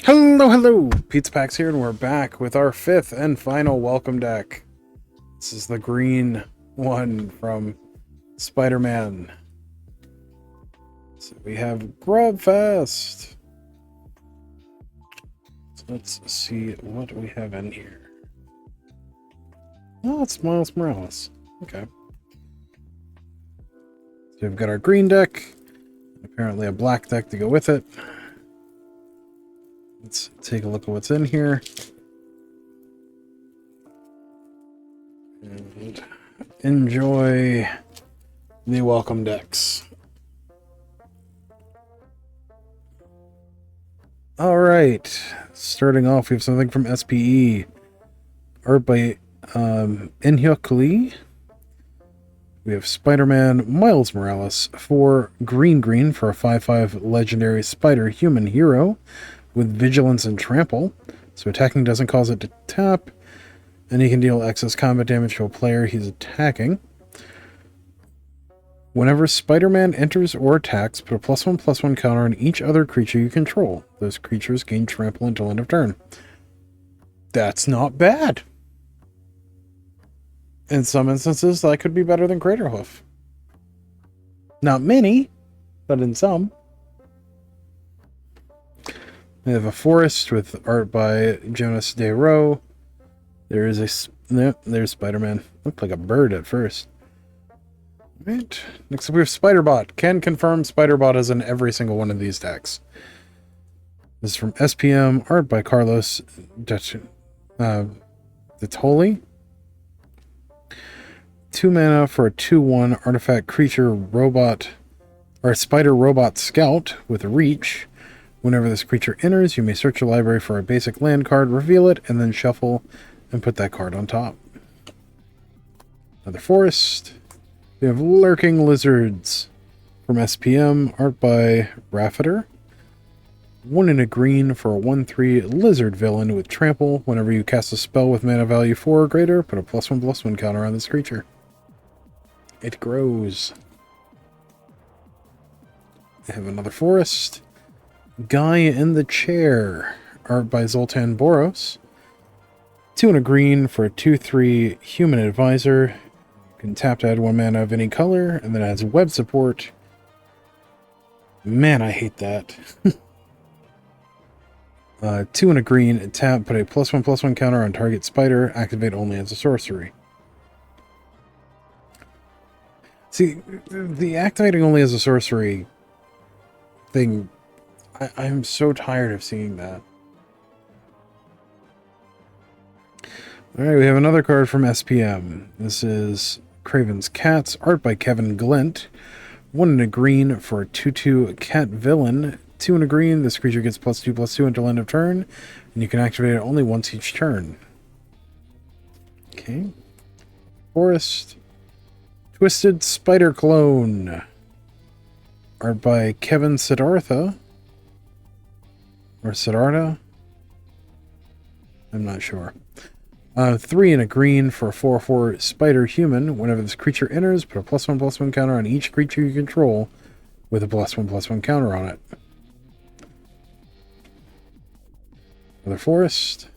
Hello, Pizza Packs here, and we're back with our fifth and final welcome deck. This is the green one from Spider-Man. So we have Grubfest. So let's see what we have in here. Oh, it's Miles Morales. Okay. So we've got our green deck, apparently a black deck to go with it. Let's take a look at what's in here. And enjoy the welcome decks. Alright, starting off, we have something from SPE. Art by Inhyuk Lee. We have Spider-Man Miles Morales for green for a 5/5 legendary spider human hero with vigilance and trample, so attacking doesn't cause it to tap, and he can deal excess combat damage to a player he's attacking. Whenever Spider-Man enters or attacks, put a +1/+1 counter on each other creature you control. Those creatures gain trample until end of turn. That's not bad. In some instances, that could be better than Craterhoof. Not many, but in some. We have a forest with art by Jonas Desro. There is there's Spider-Man. Looked like a bird at first. Right. Next up we have Spiderbot. Can confirm Spiderbot is in every single one of these decks. This is from SPM. Art by Carlos Detoli. 2 mana for a 2/1 artifact creature robot or spider robot scout with reach. Whenever this creature enters, you may search your library for a basic land card, reveal it, and then shuffle and put that card on top. Another forest. We have Lurking Lizards from SPM, art by Raffiter. 1 and a green for a 1/3 lizard villain with trample. Whenever you cast a spell with mana value 4 or greater, put a +1/+1 counter on this creature. It grows. I have another forest. Guy in the Chair, art by Zoltan Boros. 2 and a green for a 2/3 human advisor. You can tap to add 1 mana of any color, and then adds web support. Man, I hate that. 2 and a green, tap, put a +1/+1 counter on target spider, activate only as a sorcery. See, the activating only as a sorcery thing, I'm so tired of seeing that. Alright, we have another card from SPM. This is Craven's Cats, art by Kevin Glent. 1 and a green for a 2/2 cat villain. 2 and a green, this creature gets +2/+2 until end of turn, and you can activate it only once each turn. Okay. Forest. Twisted Spider Clone, art by Kevin Siddhartha. Or Siddhartha? I'm not sure. 3 and a green for a 4/4 spider human. Whenever this creature enters, put a +1/+1 counter on each creature you control with a +1/+1 counter on it. Another forest.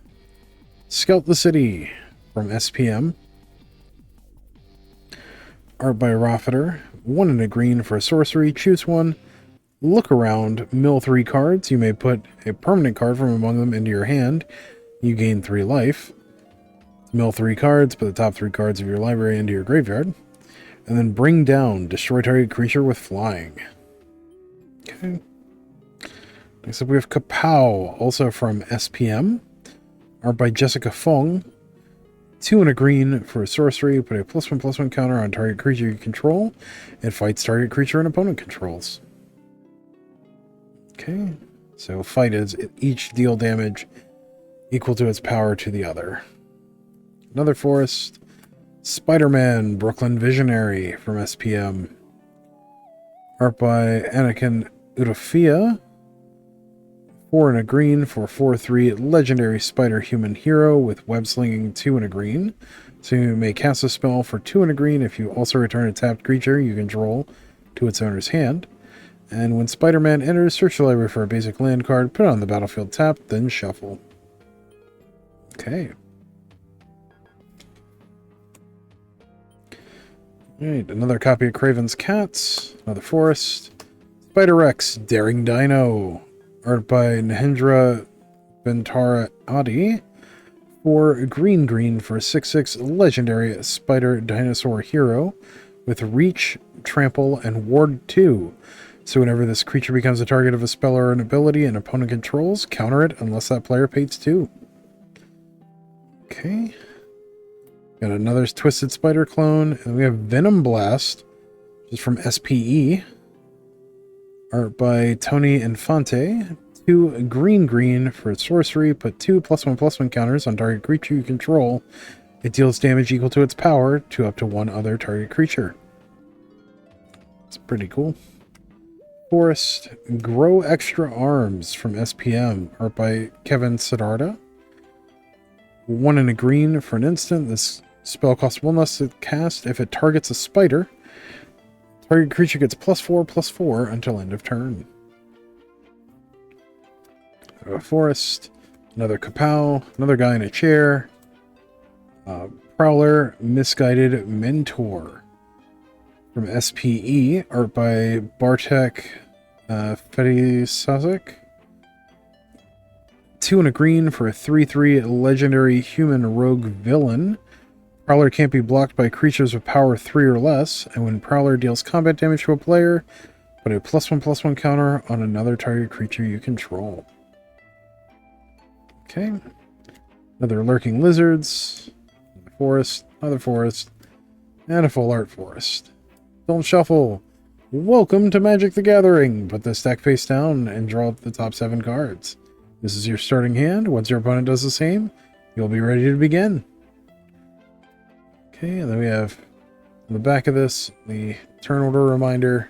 Scout the City from SPM. Art by Raffiter. 1 and a green for a sorcery. Choose one. Look around, mill 3 cards. You may put a permanent card from among them into your hand. You gain 3 life. Mill 3 cards, put the top 3 cards of your library into your graveyard. And then bring down, destroy target creature with flying. Okay. Next up we have Kapow, also from SPM. Art by Jessica Fong. 2 and a green for a sorcery. Put a +1/+1 counter on target creature you control. It fights target creature an opponent controls. Okay, so fight is each deal damage equal to its power to the other. Another forest. Spider-Man Brooklyn Visionary from SPM. Art by Anakin Utofia. 4 and a green for 4/3 legendary spider human hero with web slinging. 2 and a green. So you may cast a spell for 2 and a green if you also return a tapped creature you control to its owner's hand. And when Spider-Man enters, search the library for a basic land card, put it on the battlefield tap, then shuffle. Okay. Alright, another copy of Craven's Cats, another Forest. Spider-Rex, Daring Dino. Art by Nahendra Bentara Adi. 4 green for a 6/6 legendary Spider Dinosaur hero with Reach, Trample, and Ward 2. So whenever this creature becomes a target of a spell or an ability an opponent controls, counter it unless that player pays 2. Okay. Got another Twisted Spider clone, and we have Venom Blast, which is from SPE. Art by Tony Infante. 2 green for a sorcery. Put 2 +1/+1 counters on target creature you control. It deals damage equal to its power to up to 1 other target creature. It's pretty cool. Forest, Grow Extra Arms from SPM. Art by Kevin Siddhartha. 1 and a green for an instant. This spell costs 1 less to cast if it targets a spider. Target creature gets +4/+4 until end of turn. A Forest, another Kapow, another guy in a chair. Prowler, Misguided Mentor from SPE. Art by Bartek Fedisazic. 2 and a green for a 3/3 legendary human rogue villain. Prowler can't be blocked by creatures with power 3 or less, and when Prowler deals combat damage to a player, put a +1/+1 counter on another target creature you control. Okay. Another Lurking Lizards, another forest, and a full art forest. Don't shuffle. Welcome to Magic the Gathering. Put the stack face down and draw the top 7 cards. This is your starting hand. Once your opponent does the same, you'll be ready to begin. Okay, and then we have on the back of this, the turn order reminder,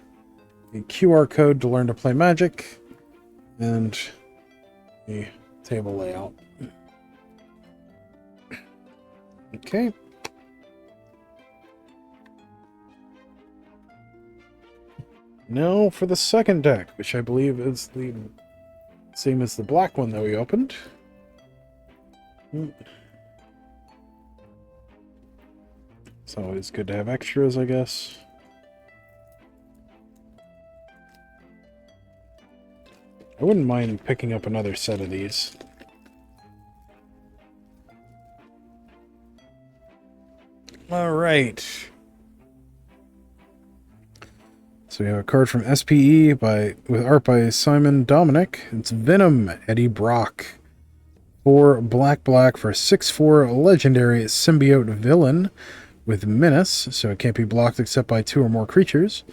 the QR code to learn to play Magic, and the table layout. Okay. Now for the second deck, which I believe is the same as the black one that we opened. It's always good to have extras, I guess. I wouldn't mind picking up another set of these. Alright. So we have a card from SPE with art by Simon Dominic. It's Venom, Eddie Brock. 4 black for 6/4 legendary symbiote villain with menace, so it can't be blocked except by 2 or more creatures.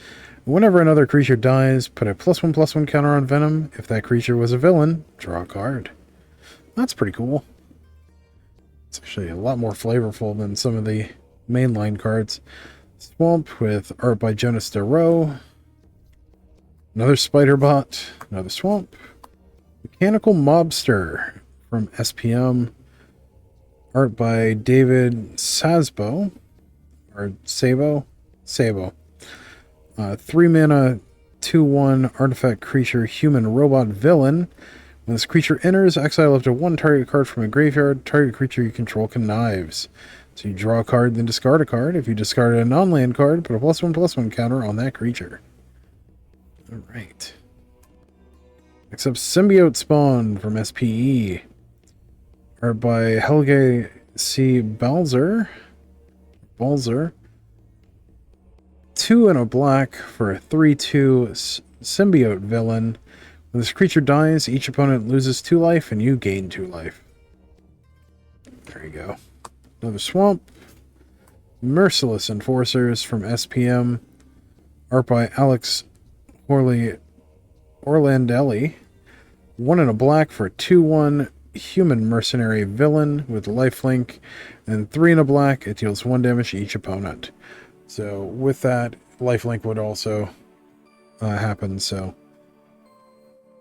Whenever another creature dies, put a +1/+1 counter on Venom. If that creature was a villain, draw a card. That's pretty cool. It's actually a lot more flavorful than some of the mainline cards. Swamp with art by Jonas DeRoe. Another Spider-Bot. Another Swamp. Mechanical Mobster from SPM. Art by David Sasbo. Or Sabo. 3 mana, 2/1 artifact creature, human robot villain. When this creature enters, exile up to 1 target card from a graveyard. Target creature you control connives. So you draw a card, then discard a card. If you discarded a non-land card, put a +1/+1 counter on that creature. Alright. Next up, Symbiote Spawn from SPE. Art by Helge C. Balzer. 2 and a black for a 3/2 symbiote villain. When this creature dies, each opponent loses 2 life and you gain 2 life. There you go. Another Swamp. Merciless Enforcers from SPM. Art by Alex Orlandelli. 1 and a black for a 2/1 human mercenary villain with lifelink. And 3 and a black, it deals 1 damage to each opponent. So with that, lifelink would also happen, so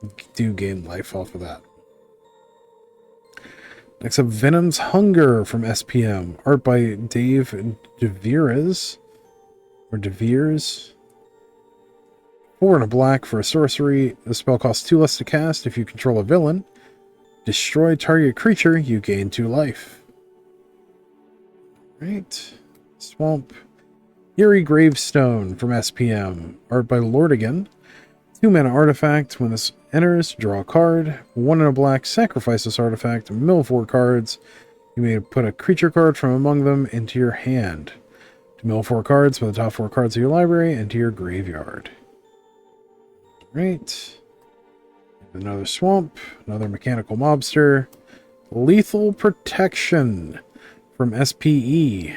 you do gain life off of that. Next up, Venom's Hunger from SPM. Art by Dave DeVeers. 4 4 and a black for a sorcery. The spell costs 2 less to cast if you control a villain. Destroy target creature, you gain 2 life. Right. Swamp. Eerie Gravestone from SPM. Art by Lordigan. 2 mana artifact. When this enters, draw a card. 1 and a black, sacrifice this artifact. Mill 4 cards. You may put a creature card from among them into your hand. To mill 4 cards, put the top 4 cards of your library into your graveyard. Right. Another swamp. Another mechanical mobster. Lethal Protection from SPE.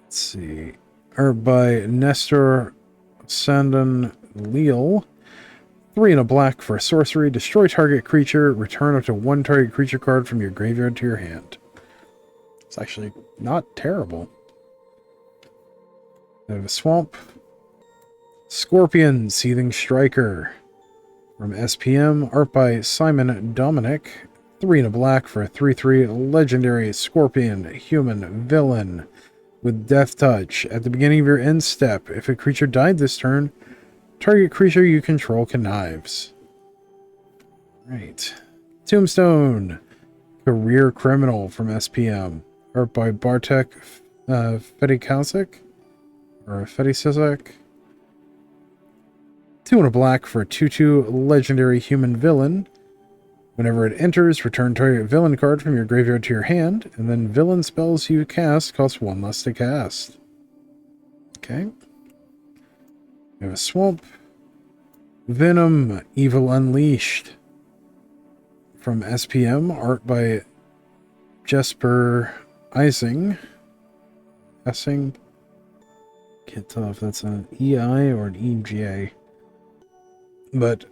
Let's see. Art by Nestor Sandon Leal. 3 and a black for a sorcery. Destroy target creature. Return up to 1 target creature card from your graveyard to your hand. It's actually not terrible. We have a swamp. Scorpion Seething Striker from SPM. Art by Simon Dominic. 3 and a black for a 3/3 legendary scorpion human villain with Death Touch. At the beginning of your end step, if a creature died this turn, target creature you control connives. Right. Tombstone. Career Criminal from SPM. Art by Bartek Fedikowczyk. Or Fedisizek. 2 and a black for a 2/2 legendary human villain. Whenever it enters, return target villain card from your graveyard to your hand, and then villain spells you cast cost 1 less to cast. Okay. We have a swamp. Venom, Evil Unleashed from SPM. Art by Jesper Ising. Can't tell if that's an EI or an EJ. But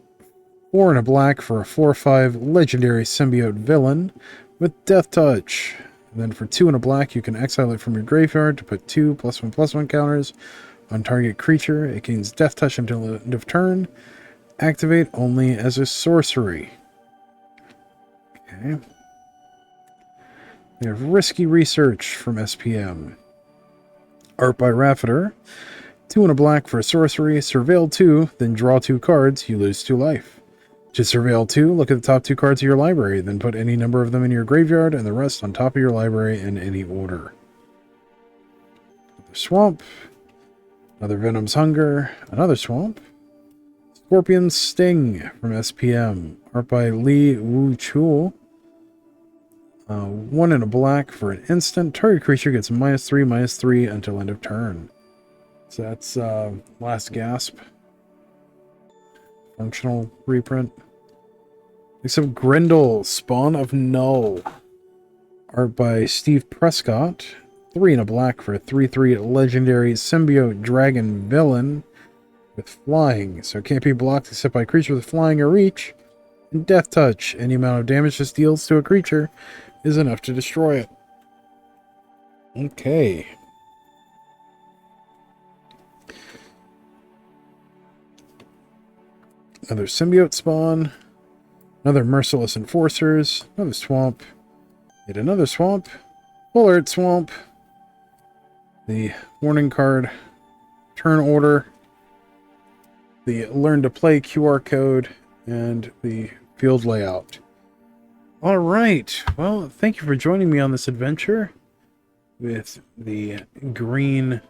4 and a black for a 4/5 legendary symbiote villain with Death Touch. And then for 2 and a black, you can exile it from your graveyard to put 2 +1/+1 counters on target creature. It gains Death Touch until the end of turn. Activate only as a sorcery. Okay. We have Risky Research from SPM. Art by Raffiter. 2 and a black for a sorcery. Surveil 2, then draw 2 cards. You lose 2 life. To surveil 2, look at the top 2 cards of your library, then put any number of them in your graveyard and the rest on top of your library in any order. Another swamp. Another Venom's Hunger. Another swamp. Scorpion Sting from SPM. Art by Li Wu Chul. 1 and a black for an instant. Target creature gets -3/-3 until end of turn. So that's Last Gasp. Functional reprint. Except Grendel, Spawn of Null. Art by Steve Prescott. 3 and a black for a 3/3 legendary symbiote dragon villain with flying. So it can't be blocked except by a creature with flying or reach. And Death Touch. Any amount of damage this deals to a creature is enough to destroy it. Okay. Another symbiote spawn. Another Merciless Enforcers. Another swamp. Yet another swamp. Full Art Swamp. The warning card. Turn order. The Learn to Play QR code. And the field layout. Alright. Well, thank you for joining me on this adventure with the green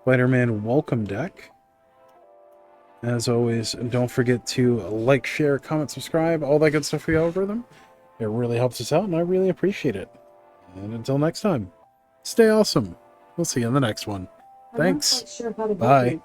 Spider-Man welcome deck. As always, don't forget to like, share, comment, subscribe, all that good stuff for the algorithm. It really helps us out, and I really appreciate it. And until next time, stay awesome. We'll see you in the next one. Thanks. Bye.